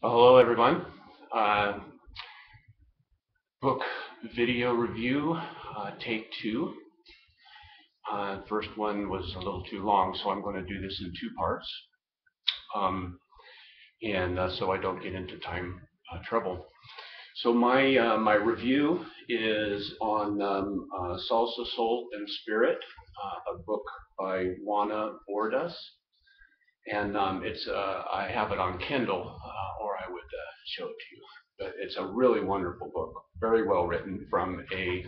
Hello, everyone. Uh, book video review, take two. First one was a little too long, so I'm going to do this in two parts, and so I don't get into time trouble. So my review is on Salsa, Soul, and Spirit, a book by Juana Bordas, and it's I have it on Kindle, or I would show it to you. But it's a really wonderful book, very well written from a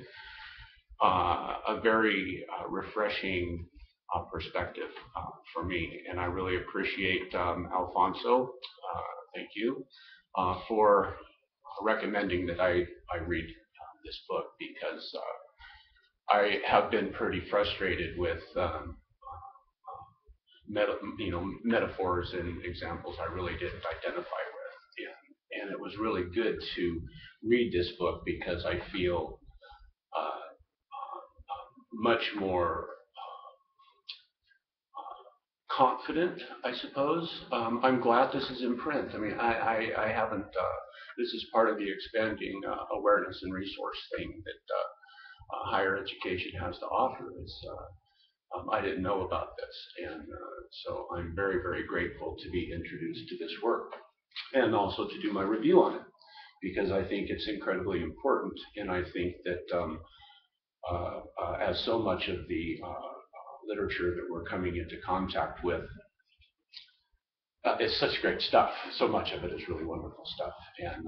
very refreshing perspective for me, and I really appreciate Alfonso. Thank you for recommending that I read this book because I have been pretty frustrated with metaphors and examples I really didn't identify with. And it was really good to read this book because I feel much more confident, I suppose. I'm glad this is in print. I mean, I haven't, this is part of the expanding awareness and resource thing that higher education has to offer. I didn't know about this, and so I'm very, very grateful to be introduced to this work and also to do my review on it because I think it's incredibly important, and I think that as so much of the literature that we're coming into contact with, it's such great stuff. So much of it is really wonderful stuff, and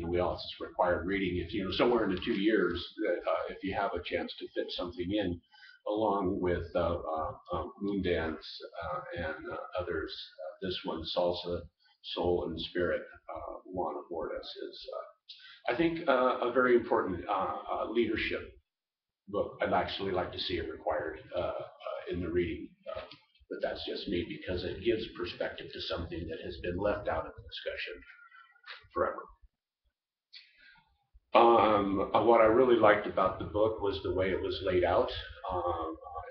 we all just require reading. If somewhere in the 2 years, that if you have a chance to fit something in, along with Moon Dance and others, this one, Salsa, Soul, and Spirit, Juana Bordas is, I think, a very important leadership book. I'd actually like to see it required in the reading. But that's just me because it gives perspective to something that has been left out of the discussion forever. What I really liked about the book was the way it was laid out,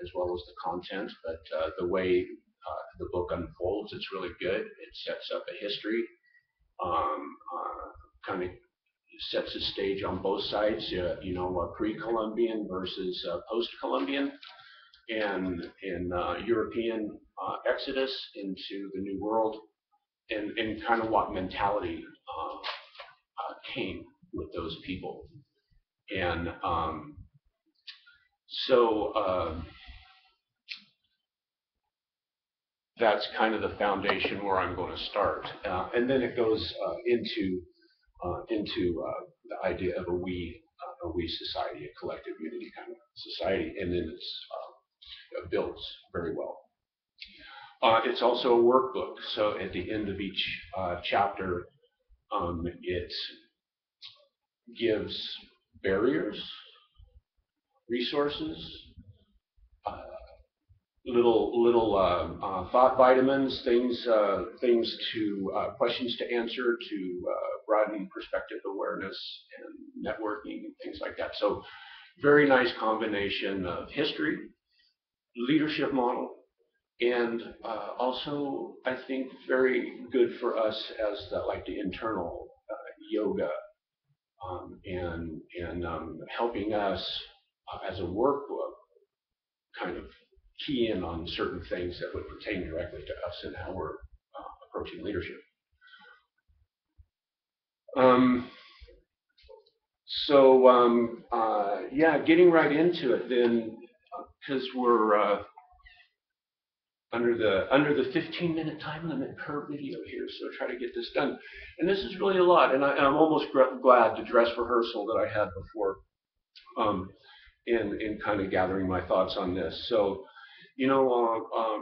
as well as the content. But the way the book unfolds, it's really good. It sets up a history, kind of sets a stage on both sides. Pre-Columbian versus post-Columbian, and in European exodus into the New World, and kind of what mentality came with those people. And so that's kind of the foundation where I'm going to start. And then it goes into the idea of a we society, a collective unity kind of society, and then it's builds very well. It's also a workbook, so at the end of each chapter, it gives barriers, resources, uh, little thought vitamins, things to questions to answer, to broaden perspective awareness and networking and things like that. So very nice combination of history, leadership model, and also I think very good for us as the internal yoga, and helping us as a workbook kind of key in on certain things that would pertain directly to us and how we're approaching leadership. Um, so getting right into it then, because we're under the 15-minute time limit per video here, so try to get this done. And this is really a lot, and I'm almost glad the dress rehearsal that I had before, in kind of gathering my thoughts on this. So,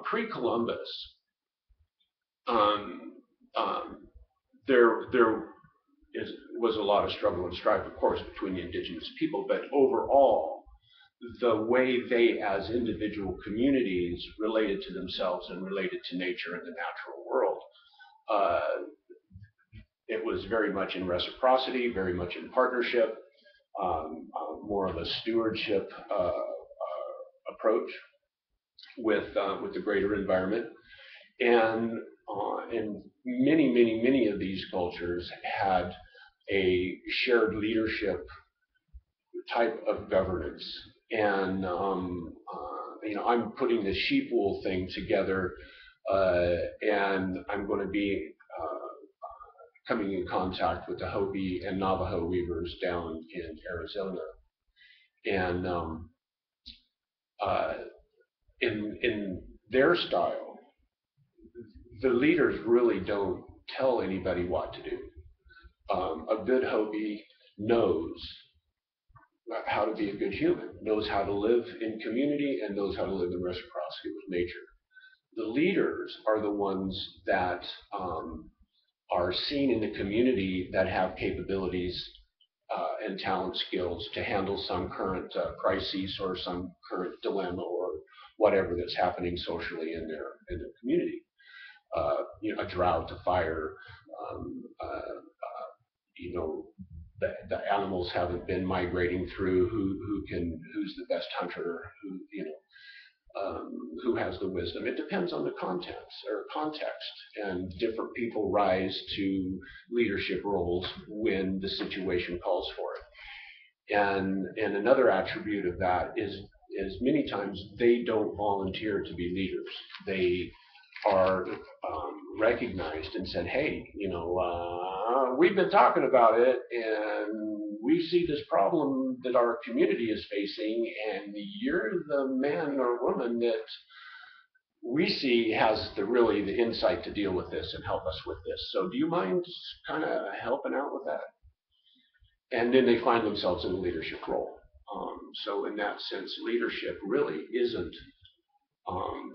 pre-Columbus, um, um, there was a lot of struggle and strife, of course, between the indigenous people, but overall, the way they, as individual communities, related to themselves and related to nature and the natural world, uh, it was very much in reciprocity, very much in partnership, more of a stewardship approach with the greater environment. And many of these cultures had a shared leadership type of governance. And I'm putting the sheep wool thing together, and I'm going to be coming in contact with the Hopi and Navajo weavers down in Arizona. And uh, in their style, the leaders really don't tell anybody what to do. A good Hopi knows how to be a good human, knows how to live in community, and knows how to live in reciprocity with nature. The leaders are the ones that are seen in the community that have capabilities and talent skills to handle some current crises or some current dilemma or whatever that's happening socially in their community. A drought, a fire, um, uh, you know, the animals haven't been migrating through. Who's the best hunter? Who has the wisdom? It depends on the context, and different people rise to leadership roles when the situation calls for it. And another attribute of that is many times they don't volunteer to be leaders. They are recognized and said, hey, we've been talking about it, and we see this problem that our community is facing, and you're the man or woman that we see has the insight to deal with this and help us with this. So do you mind kind of helping out with that? And then they find themselves in a leadership role. So in that sense, leadership really isn't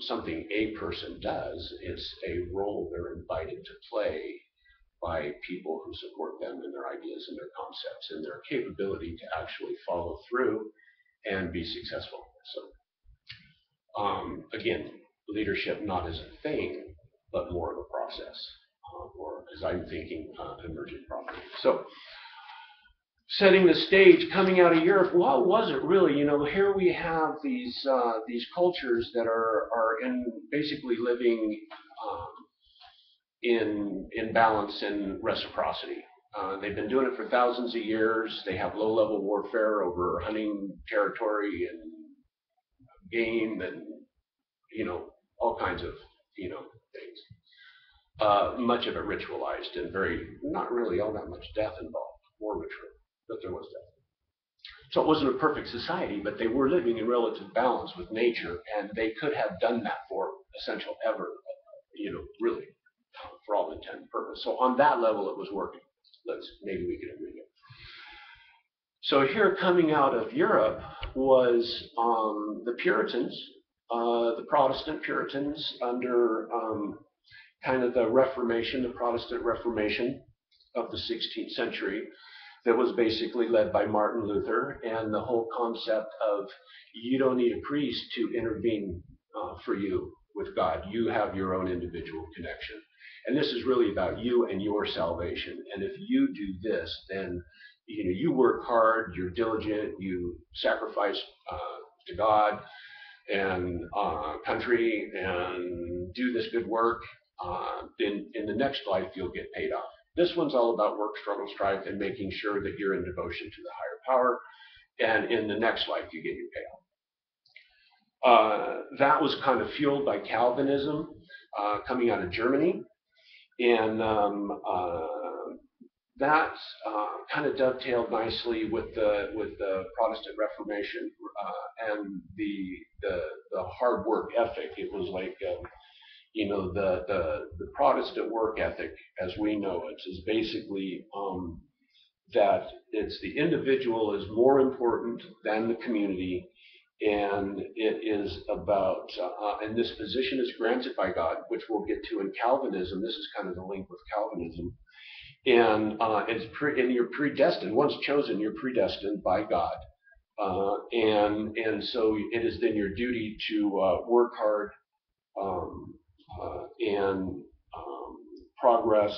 something a person does. It's a role they're invited to play by people who support them in their ideas and their concepts and their capability to actually follow through and be successful. So again, leadership not as a thing, but more of a process, or as I'm thinking, emergent property. So setting the stage, coming out of Europe, what was it really? Here we have these cultures that are in basically living in balance and reciprocity. They've been doing it for thousands of years. They have low-level warfare over hunting territory and game and all kinds of things. Much of it ritualized and not really all that much death involved, more ritual, but there was death. So it wasn't a perfect society, but they were living in relative balance with nature, and they could have done that for essential ever, really, for all intent and purpose. So on that level, it was working. Maybe we can agree there. So here, coming out of Europe, was the Puritans, the Protestant Puritans under kind of the Reformation, the Protestant Reformation of the 16th century, that was basically led by Martin Luther, and the whole concept of you don't need a priest to intervene for you with God. You have your own individual connection. And this is really about you and your salvation. And if you do this, then you work hard, you're diligent, you sacrifice to God and country and do this good work, then in the next life you'll get paid off. This one's all about work, struggle, strife, and making sure that you're in devotion to the higher power, and in the next life you get your payoff. That was kind of fueled by Calvinism coming out of Germany, and that kind of dovetailed nicely with the Protestant Reformation and the hard work ethic. It was like the Protestant work ethic, as we know it, is basically that it's the individual is more important than the community, and it is about, and this position is granted by God, which we'll get to in Calvinism. This is kind of the link with Calvinism. And and you're predestined. Once chosen, you're predestined by God. And so it is then your duty to work hard and progress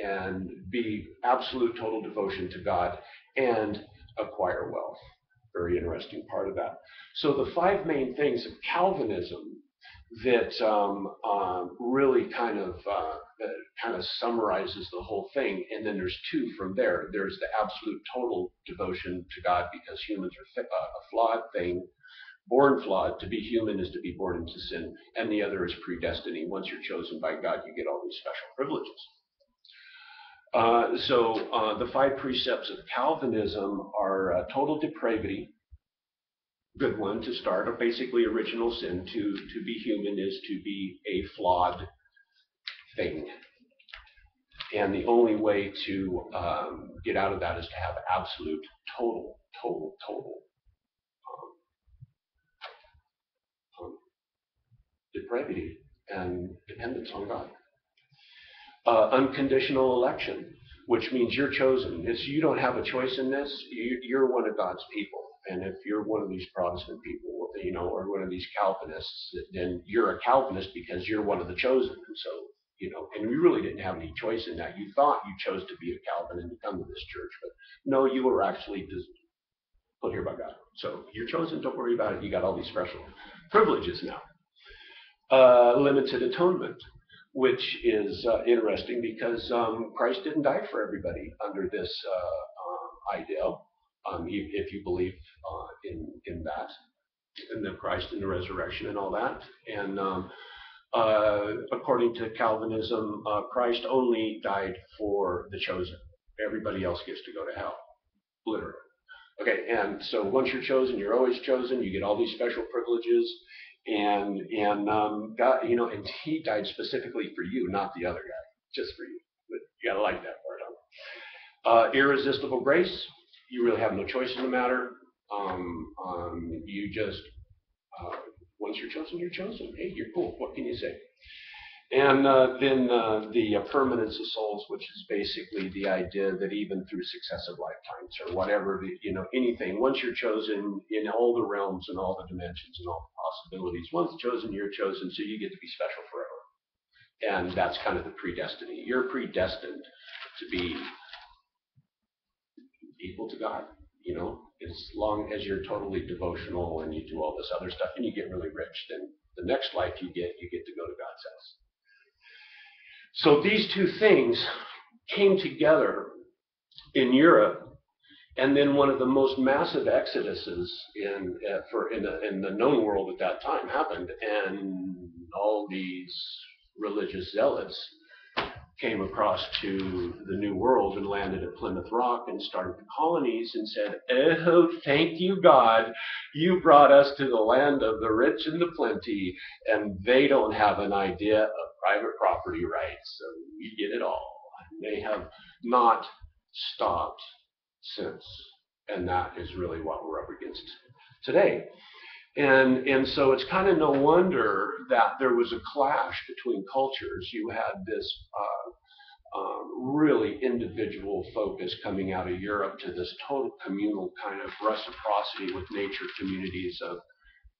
and be absolute total devotion to God and acquire wealth. Very interesting part of that. So the five main things of Calvinism that really kind of summarizes the whole thing. And then there's two from there. There's the absolute total devotion to God because humans are a flawed thing, born flawed. To be human is to be born into sin. And the other is predestiny. Once you're chosen by God, you get all these special privileges. The five precepts of Calvinism are total depravity, good one to start, or basically original sin. To be human is to be a flawed thing. And the only way to get out of that is to have absolute, total depravity and dependence on God. Unconditional election, which means you're chosen. You don't have a choice in this. You're one of God's people. And if you're one of these Protestant people, or one of these Calvinists, then you're a Calvinist because you're one of the chosen. And so, and we really didn't have any choice in that. You thought you chose to be a Calvinist and to come to this church, but no, you were actually just put here by God. So you're chosen. Don't worry about it. You got all these special privileges now. Limited atonement, which is interesting because Christ didn't die for everybody under this ideal. If you believe in that, in the Christ and the resurrection and all that. And according to Calvinism, Christ only died for the chosen. Everybody else gets to go to hell, literally. Okay, and so once you're chosen, you're always chosen. You get all these special privileges, and God, and He died specifically for you, not the other guy, just for you. But you gotta like that part. Irresistible grace. You really have no choice in the matter. You just once you're chosen, you're chosen. Hey, you're cool. What can you say? And then the permanence of souls, which is basically the idea that even through successive lifetimes or whatever, anything, once you're chosen in all the realms and all the dimensions and all the possibilities, once chosen, you're chosen, so you get to be special forever. And that's kind of the predestiny. You're predestined to be equal to God, as long as you're totally devotional and you do all this other stuff and you get really rich, then the next life you get to go to God's house. So these two things came together in Europe, and then one of the most massive exoduses in the known world at that time happened, and all these religious zealots came across to the New World and landed at Plymouth Rock and started the colonies and said, "Oh, thank you, God. You brought us to the land of the rich and the plenty, and they don't have an idea of private property rights, so we get it all." And they have not stopped since, and that is really what we're up against today. And so it's kind of no wonder that there was a clash between cultures. You had this really individual focus coming out of Europe to this total communal kind of reciprocity with nature communities of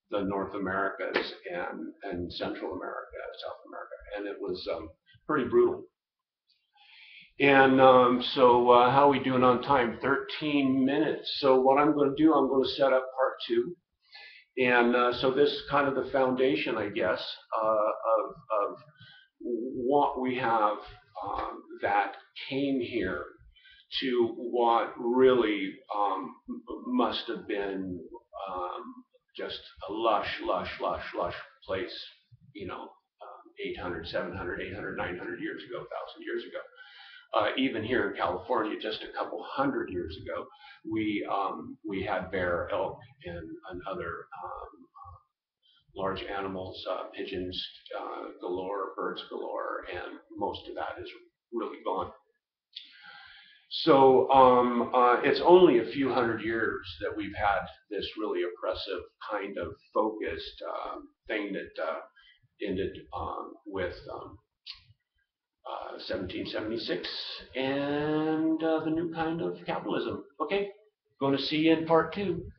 the North Americas and Central America, South America. And it was pretty brutal. And how are we doing on time? 13 minutes. So what I'm going to do, I'm going to set up part two. And so this is kind of the foundation, I guess, of what we have that came here to what really must have been just a lush place, 800, 700, 800, 900 years ago, 1,000 years ago. Even here in California, just a couple hundred years ago, we had bear, elk, and other large animals, pigeons galore, birds galore, and most of that is really gone. So it's only a few hundred years that we've had this really oppressive kind of focused thing that ended with 1776 and the new kind of capitalism. Okay, going to see you in part two.